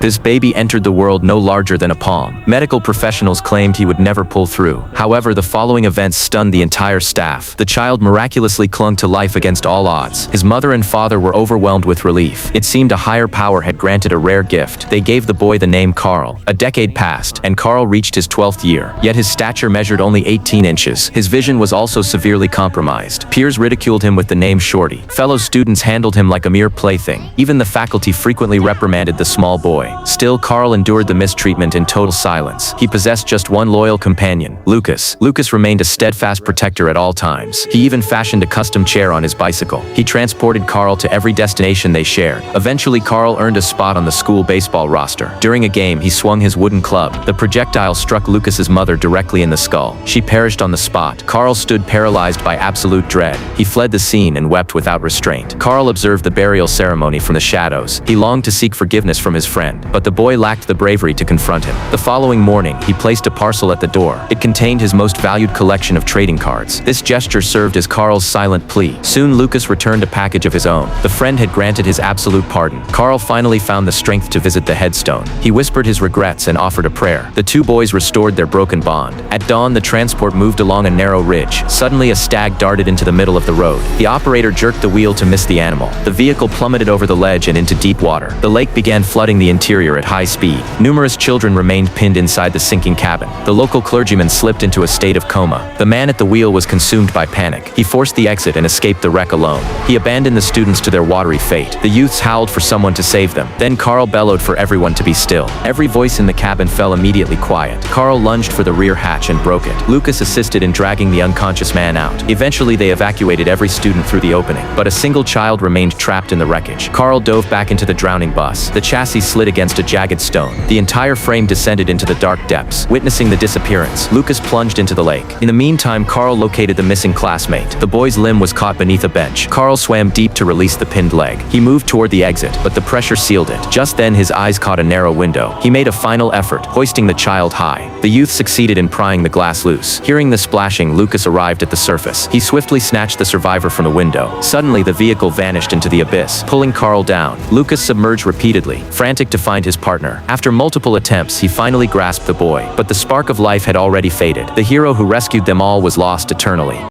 This baby entered the world no larger than a palm. Medical professionals claimed he would never pull through. However, the following events stunned the entire staff. The child miraculously clung to life against all odds. His mother and father were overwhelmed with relief. It seemed a higher power had granted a rare gift. They gave the boy the name Carl. A decade passed, and Carl reached his 12th year. Yet his stature measured only 18 inches. His vision was also severely compromised. Peers ridiculed him with the name Shorty. Fellow students handled him like a mere plaything. Even the faculty frequently reprimanded the small boy. Still, Carl endured the mistreatment in total silence. He possessed just one loyal companion, Lucas. Lucas remained a steadfast protector at all times. He even fashioned a custom chair on his bicycle. He transported Carl to every destination they shared. Eventually, Carl earned a spot on the school baseball roster. During a game, he swung his wooden club. The projectile struck Lucas's mother directly in the skull. She perished on the spot. Carl stood paralyzed by absolute dread. He fled the scene and wept without restraint. Carl observed the burial ceremony from the shadows. He longed to seek forgiveness from his friend, but the boy lacked the bravery to confront him. The following morning, he placed a parcel at the door. It contained his most valued collection of trading cards. This gesture served as Carl's silent plea. Soon, Lucas returned a package of his own. The friend had granted his absolute pardon. Carl finally found the strength to visit the headstone. He whispered his regrets and offered a prayer. The two boys restored their broken bond. At dawn, the transport moved along a narrow ridge. Suddenly, a stag darted into the middle of the road. The operator jerked the wheel to miss the animal. The vehicle plummeted over the ledge and into deep water. The lake began flooding the interior at high speed. Numerous children remained pinned inside the sinking cabin. The local clergyman slipped into a state of coma. The man at the wheel was consumed by panic. He forced the exit and escaped the wreck alone. He abandoned the students to their watery fate. The youths howled for someone to save them. Then Carl bellowed for everyone to be still. Every voice in the cabin fell immediately quiet. Carl lunged for the rear hatch and broke it. Lucas assisted in dragging the unconscious man out. Eventually, they evacuated every student through the opening, but a single child remained trapped in the wreckage. Carl dove back into the drowning bus. The chassis slid against a jagged stone. The entire frame descended into the dark depths. Witnessing the disappearance, Lucas plunged into the lake. In the meantime, Carl located the missing classmate. The boy's limb was caught beneath a bench. Carl swam deep to release the pinned leg. He moved toward the exit, but the pressure sealed it. Just then, his eyes caught a narrow window. He made a final effort, hoisting the child high. The youth succeeded in prying the glass loose. Hearing the splashing, Lucas arrived at the surface. He swiftly snatched the survivor from the window. Suddenly, the vehicle vanished into the abyss, pulling Carl down. Lucas submerged repeatedly, frantic to find his partner. After multiple attempts, he finally grasped the boy, but the spark of life had already faded. The hero who rescued them all was lost eternally.